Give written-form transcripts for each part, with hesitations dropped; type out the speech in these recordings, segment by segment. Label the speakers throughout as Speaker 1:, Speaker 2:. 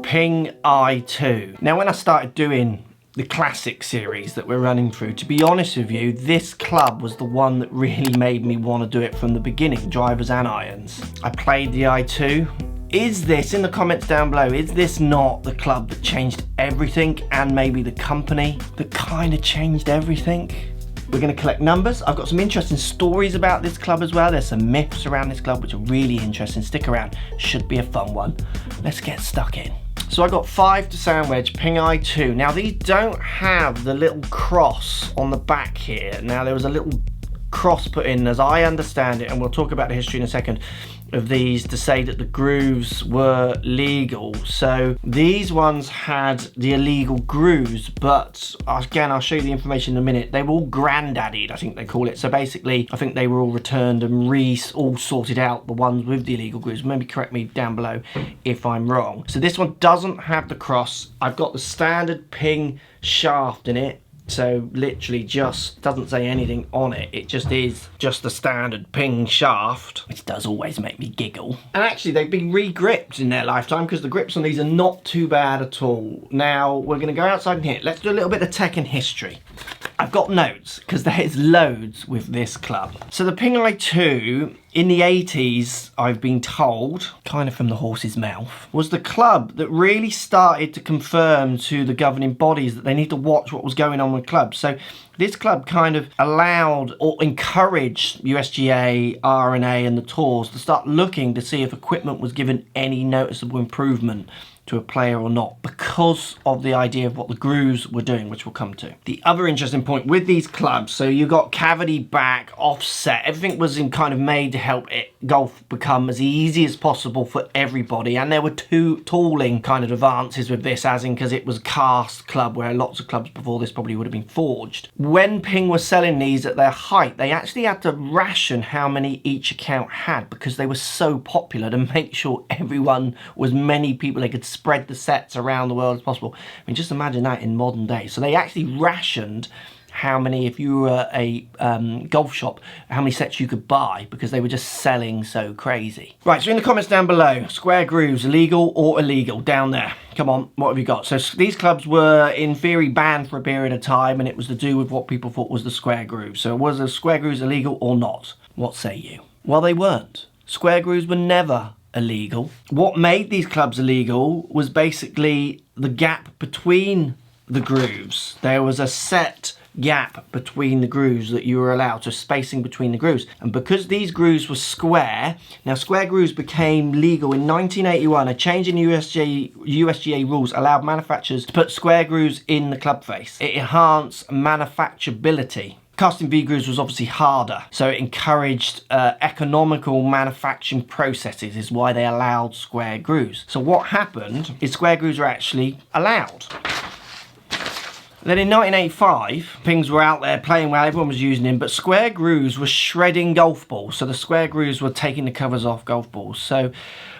Speaker 1: Ping I2. Now when I started doing the classic series that we're running through, to be honest with you, this club was the one that really made me want to do it from the beginning, drivers and irons. I played the I2. Is this, in the comments down below, is this not the club that changed everything, and maybe the company that kind of changed everything? We're going to collect numbers. I've got some interesting stories about this club as well. There's some myths around this club which are really interesting. Stick around, should be a fun one. Let's get stuck in. So I got 5 to sand wedge, Ping I2. Now these don't have the little cross on the back here. Now there was a little cross put in, as I understand it, and we'll talk about the history in a second, of these to say that the grooves were legal. So these ones had the illegal grooves, but again, I'll show you the information in a minute. They were all granddaddied, I think they call it. So basically, I think they were all returned and all sorted out, the ones with the illegal grooves. Maybe correct me down below if I'm wrong. So this one doesn't have the cross. I've got the standard Ping shaft in it. So literally just doesn't say anything on it. It just is just the standard Ping shaft, which does always make me giggle. And actually they've been re-gripped in their lifetime because the grips on these are not too bad at all. Now we're gonna go outside and hit. Let's do a little bit of tech and history. I've got notes because there's loads with this club. So the Ping I2 in the 80s, I've been told, kind of from the horse's mouth, was the club that really started to confirm to the governing bodies that they need to watch what was going on with clubs. So this club kind of allowed or encouraged USGA, R&A and the tours to start looking to see if equipment was given any noticeable improvement to a player or not, because of the idea of what the grooves were doing, which we'll come to. The other interesting point with these clubs, so you got cavity back, offset, everything was in kind of made to help golf become as easy as possible for everybody. And there were two tooling kind of advances with this, as in because it was a cast club, where lots of clubs before this probably would have been forged. When Ping was selling these at their height, they actually had to ration how many each account had, because they were so popular, to make sure everyone was many people they could spread the sets around the world as possible. I mean, just imagine that in modern day. So they actually rationed how many, if you were a golf shop, how many sets you could buy, because they were just selling so crazy. Right, so in the comments down below, square grooves, legal or illegal, down there. Come on, what have you got? So these clubs were in theory banned for a period of time, and it was to do with what people thought was the square grooves. So was the square grooves illegal or not? What say you? Well, they weren't. Square grooves were never illegal. What made these clubs illegal was basically the gap between the grooves. There was a set gap between the grooves that you were allowed, so spacing between the grooves. And because these grooves were square, now square grooves became legal in 1981. A change in USGA rules allowed manufacturers to put square grooves in the club face. It enhanced manufacturability. Casting V-grooves was obviously harder, so it encouraged economical manufacturing processes, is why they allowed square grooves. So what happened is square grooves were actually allowed. Then in 1985, Pings were out there playing well, everyone was using them, but square grooves were shredding golf balls. So the square grooves were taking the covers off golf balls. So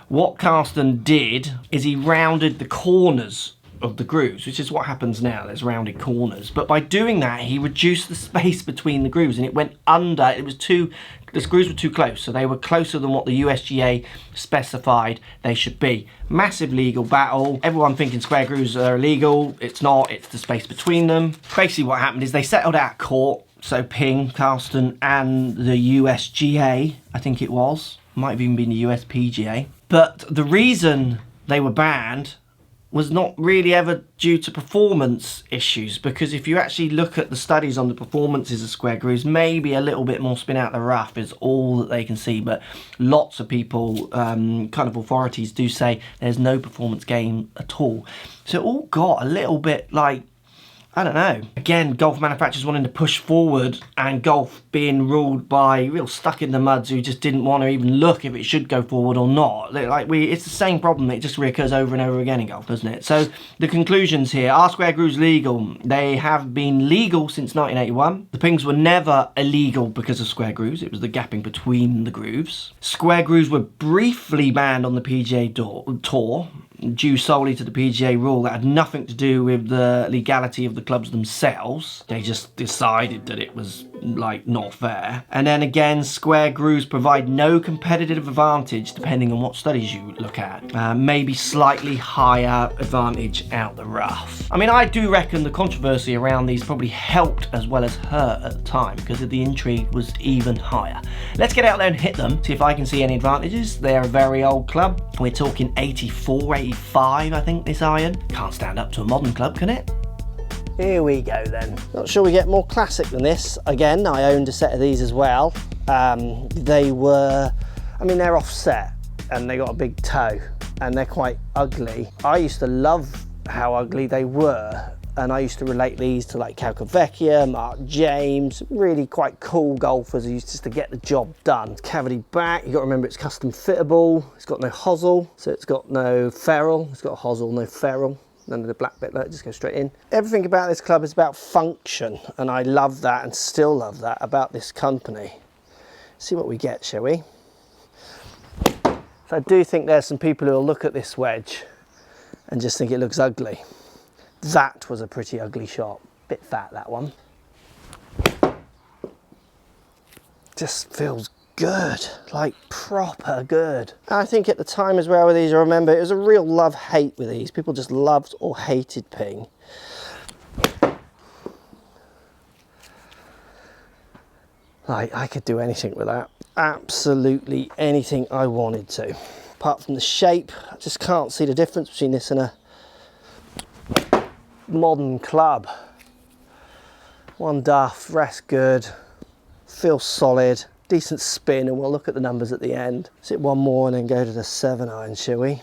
Speaker 1: what Carsten did is he rounded the corners of the grooves, which is what happens now, there's rounded corners. But by doing that, he reduced the space between the grooves, and it went under, the grooves were too close, so they were closer than what the USGA specified they should be. Massive legal battle, everyone thinking square grooves are illegal. It's not, it's the space between them. Basically what happened is they settled out of court, so Ping, Carsten and the USGA, I think it was, might have even been the USPGA. But the reason they were banned was not really ever due to performance issues, because if you actually look at the studies on the performances of square grooves, maybe a little bit more spin out the rough is all that they can see, but lots of people, kind of authorities, do say there's no performance gain at all. So it all got a little bit like, I don't know. Again, golf manufacturers wanting to push forward, and golf being ruled by real stuck in the muds who just didn't want to even look if it should go forward or not. It's the same problem. It just reoccurs over and over again in golf, doesn't it? So the conclusions here: are square grooves legal? They have been legal since 1981. The Pings were never illegal because of square grooves. It was the gapping between the grooves. Square grooves were briefly banned on the PGA Tour, due solely to the PGA rule that had nothing to do with the legality of the clubs themselves. They just decided that it was like not fair. And then again, square grooves provide no competitive advantage depending on what studies you look at. Maybe slightly higher advantage out the rough. I mean, I do reckon the controversy around these probably helped as well as hurt at the time, because the intrigue was even higher. Let's get out there and hit them, see if I can see any advantages. They're a very old club. We're talking 84, 85, I think, this iron. Can't stand up to a modern club, can it? Here we go then. Not sure we get more classic than this. Again, I owned a set of these as well. They were, I mean, they're offset and they got a big toe and they're quite ugly. I used to love how ugly they were, and I used to relate these to like Calcavecchia, Mark James, really quite cool golfers who used just to get the job done. Cavity back, you got to remember it's custom fittable, it's got no hosel, so it's got no ferrule, it's got a hosel, no ferrule. None of the black bit, let it just go straight in. Everything about this club is about function, and I love that and still love that about this company. See what we get, shall we? So I do think there's some people who will look at this wedge and just think it looks ugly. That was a pretty ugly shot. Bit fat, that one. Just feels good, like proper good. I think at the time as well with these, I remember it was a real love-hate with these. People just loved or hated ping. Like, I could do anything with that. Absolutely anything I wanted to. Apart from the shape, I just can't see the difference between this and a modern club. One duff, rest good, feels solid. Decent spin, and we'll look at the numbers at the end. Let's hit one more and then go to the 7-iron, shall we?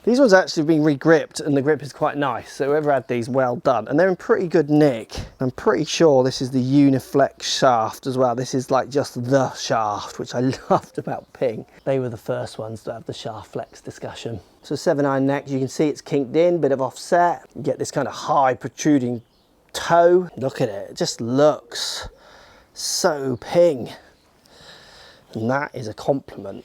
Speaker 1: These ones actually have been re-gripped and the grip is quite nice, so whoever had these, well done. And they're in pretty good nick. I'm pretty sure this is the Uniflex shaft as well. This is like just the shaft, which I loved about ping. They were the first ones to have the shaft flex discussion. So 7-iron neck, you can see it's kinked in, bit of offset. You get this kind of high protruding toe. Look at it, it just looks so ping, and that is a compliment.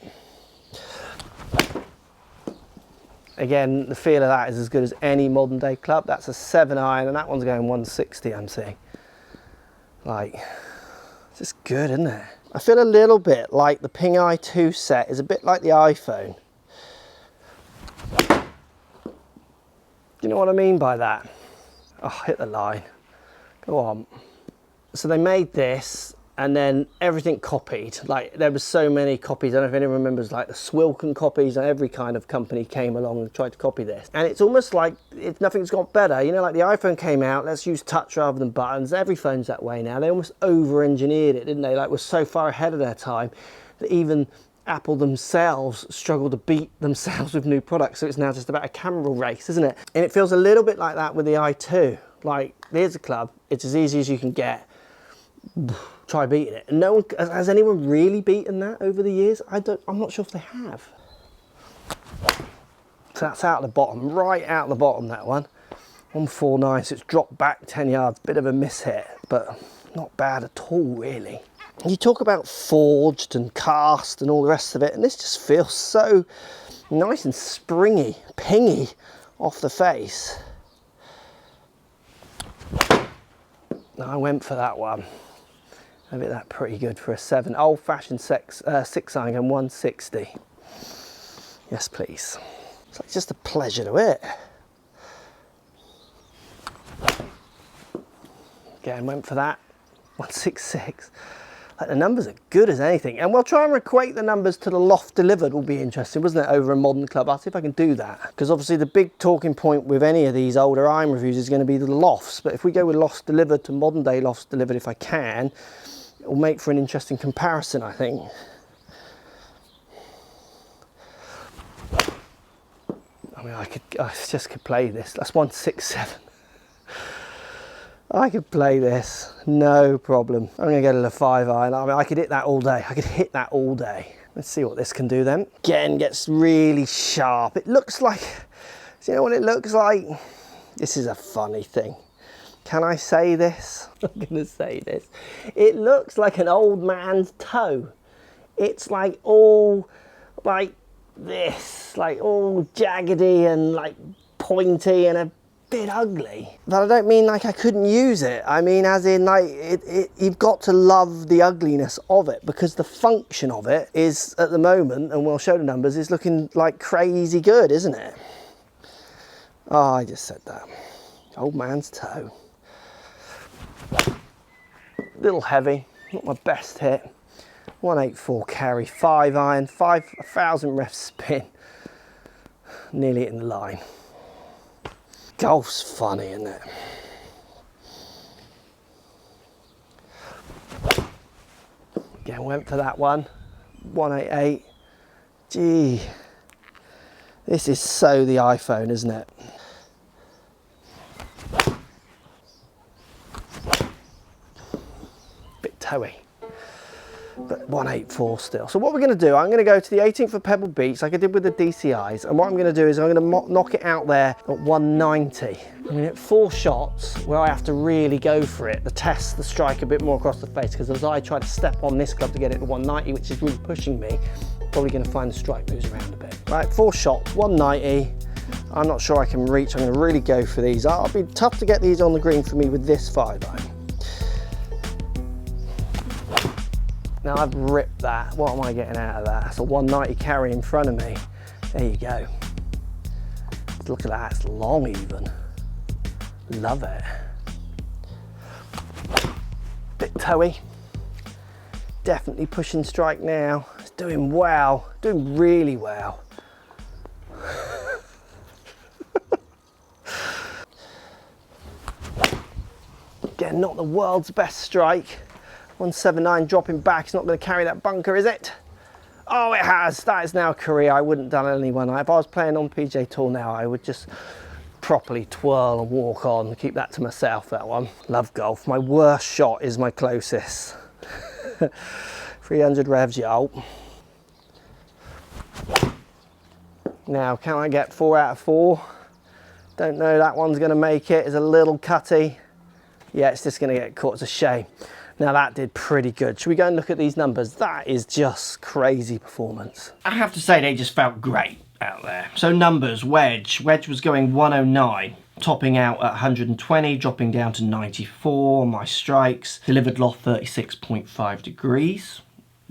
Speaker 1: Again, the feel of that is as good as any modern day club. That's a 7-iron and that one's going 160, I'm seeing. Like, it's just good, isn't it? I feel a little bit like the Ping i2 set is a bit like the iPhone. Do you know what I mean by that? Oh, hit the line. Go on. So they made this and then everything copied. Like, there were so many copies. I don't know if anyone remembers, like the Swilken copies, and every kind of company came along and tried to copy this. And it's almost like nothing's got better. You know, like the iPhone came out, let's use touch rather than buttons. Every phone's that way now. They almost over-engineered it, didn't they? Like, were so far ahead of their time that even Apple themselves struggle to beat themselves with new products. So it's now just about a camera race, isn't it? And it feels a little bit like that with the i2. Like, here's a club, it's as easy as you can get. Try beating it. And no one, has anyone really beaten that over the years? I'm not sure if they have. So that's out the bottom, right out the bottom, that one. 149, so it's dropped back 10 yards, bit of a miss hit, but not bad at all, really. You talk about forged and cast and all the rest of it, and this just feels so nice and springy, pingy off the face. I went for that one. I think that's pretty good for a 7. Old-fashioned 6-iron going 160. Yes, please. It's like just a pleasure to it. Again, went for that. 166. Like, the numbers are good as anything. And we'll try and equate the numbers to the loft delivered. Will be interesting, wasn't it, over a modern club? I'll see if I can do that. Because obviously the big talking point with any of these older iron reviews is going to be the lofts. But if we go with lofts delivered to modern day lofts delivered, if I can, it will make for an interesting comparison, I think. I mean, I just could play this. That's 167. I could play this, no problem. I'm gonna go to the 5-iron. I mean, I could hit that all day. I could hit that all day. Let's see what this can do then. Again, gets really sharp. It looks like, do you know what it looks like? This is a funny thing. Can I say this? I'm gonna say this. It looks like an old man's toe. It's like all like this, like all jaggedy and like pointy and a bit ugly. But I don't mean like I couldn't use it. I mean as in like, you've got to love the ugliness of it, because the function of it is at the moment, and we'll show the numbers, is looking like crazy good, isn't it? Oh, I just said that. Old man's toe. Little heavy, not my best hit. 184 carry, 5 iron, 5,000 ref spin. Nearly hitting the line. Golf's funny, isn't it? Again, went for that one. 188. Gee, this is so the iPhone, isn't it? Bit toey. But 184 still. So what we're going to do, I'm going to go to the 18th for Pebble Beach like I did with the DCIs, and what I'm going to do is I'm going to knock it out there at 190. I'm going to hit 4 shots where I have to really go for it, the test the strike a bit more across the face, because as I try to step on this club to get it to 190, which is really pushing me, probably going to find the strike moves around a bit. Right, 4 shots, 190. I'm not sure I can reach. I'm going to really go for these. It'll be tough to get these on the green for me with this 5-iron. Now I've ripped that. What am I getting out of that? That's a 190 carry in front of me. There you go. Look at that, it's long even. Love it. Bit toey. Definitely pushing strike now. It's doing well, doing really well. Again, not the world's best strike. 179 dropping back. It's not going to carry that bunker, is it? Oh, it has. That is now a career. I wouldn't have done any one night. If I was playing on PJ Tour now, I would just properly twirl and walk on and keep that to myself, that one. Love golf. My worst shot is my closest. 300 revs, yo. Now, can I get 4 out of 4? Don't know, that one's going to make it. It's a little cutty. Yeah, it's just going to get caught. It's a shame. Now that did pretty good. Should we go and look at these numbers? That is just crazy performance. I have to say they just felt great out there. So numbers, wedge was going 109, topping out at 120, dropping down to 94. My strikes, delivered loft 36.5 degrees.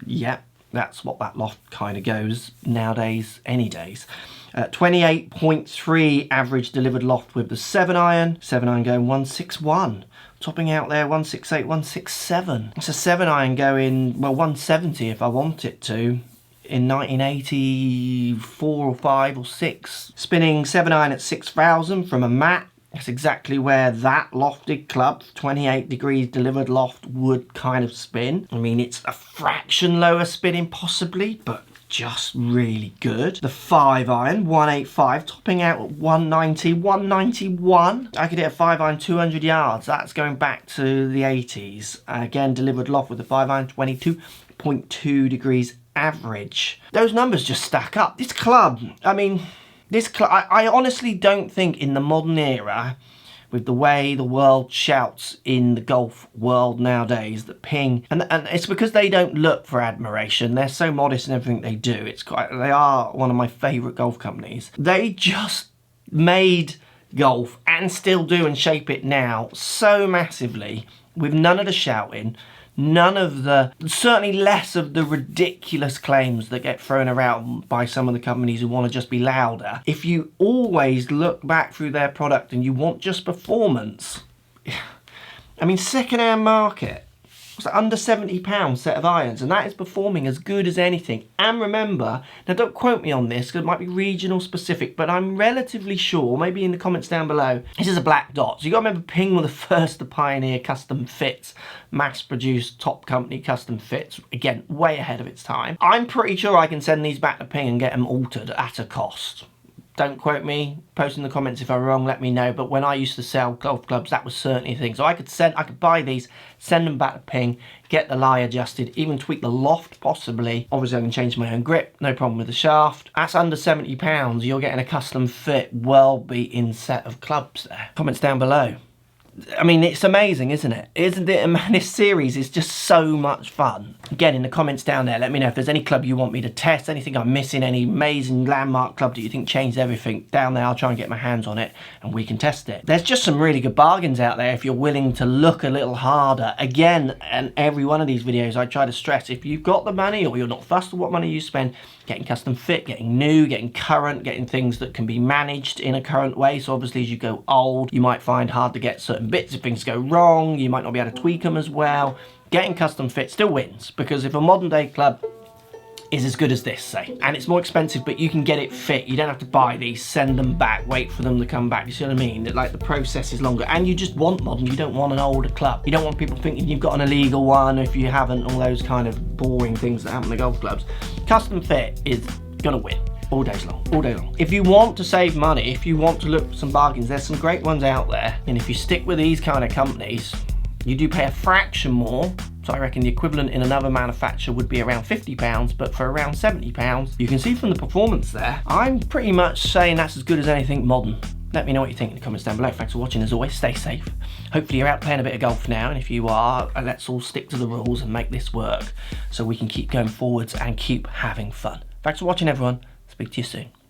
Speaker 1: Yep, that's what that loft kind of goes nowadays, any days. 28.3 average delivered loft with the 7-iron. 7-iron going 161. Topping out there 168, 167. It's a 7-iron going, well, 170 if I want it to, in 1984 or 5 or 6. Spinning 7-iron at 6,000 from a mat. That's exactly where that lofted club, 28 degrees delivered loft, would kind of spin. I mean, it's a fraction lower spinning possibly, but just really good. The 5-iron, 185, topping out at 190, 191. I could hit a 5-iron 200 yards. That's going back to the 80s. Again, delivered loft with the 5-iron, 22.2 degrees average. Those numbers just stack up. This club, I mean, I honestly don't think in the modern era, with the way the world shouts in the golf world nowadays, that Ping, and it's because they don't look for admiration. They're so modest in everything they do. They are one of my favourite golf companies. They just made golf, and still do and shape it now, so massively, with none of the shouting, none of the, certainly less of the ridiculous claims that get thrown around by some of the companies who want to just be louder. If you always look back through their product and you want just performance, I mean, second-hand market, it's under £70 set of irons, and that is performing as good as anything. And remember, now don't quote me on this because it might be regional specific, but I'm relatively sure, maybe in the comments down below, this is a black dot. So you got to remember Ping were the first to pioneer custom fits, mass-produced top company custom fits, again, way ahead of its time. I'm pretty sure I can send these back to Ping and get them altered at a cost. Don't quote me, post in the comments if I'm wrong, let me know. But when I used to sell golf clubs, that was certainly a thing. So I could buy these, send them back to Ping, get the lie adjusted, even tweak the loft possibly. Obviously I can change my own grip, no problem with the shaft. That's under £70, you're getting a custom fit, well-beaten set of clubs there. Comments down below. I mean, it's amazing, isn't it? Isn't it? Man, this series is just so much fun. Again, in the comments down there, let me know if there's any club you want me to test, anything I'm missing, any amazing landmark club that you think changed everything. Down there, I'll try and get my hands on it and we can test it. There's just some really good bargains out there if you're willing to look a little harder. Again, and every one of these videos, I try to stress, if you've got the money or you're not fussed with what money you spend, getting custom fit, getting new, getting current, getting things that can be managed in a current way. So obviously as you go old, you might find hard to get certain bits if things go wrong. You might not be able to tweak them as well. Getting custom fit still wins, because if a modern day club is as good as this, say, and it's more expensive, but you can get it fit, you don't have to buy these, send them back, wait for them to come back. You see what I mean? That, like, the process is longer, and you just want modern. You don't want an older club. You don't want people thinking you've got an illegal one if you haven't, all those kind of boring things that happen to golf clubs. Custom fit is gonna win all days long, all day long. If you want to save money, if you want to look for some bargains, there's some great ones out there, and if you stick with these kind of companies, you do pay a fraction more. So I reckon the equivalent in another manufacturer would be around £50, but for around £70, you can see from the performance there, I'm pretty much saying that's as good as anything modern. Let me know what you think in the comments down below. Thanks for watching. As always, stay safe. Hopefully you're out playing a bit of golf now, and if you are, let's all stick to the rules and make this work so we can keep going forwards and keep having fun. Thanks for watching, everyone. Speak to you soon.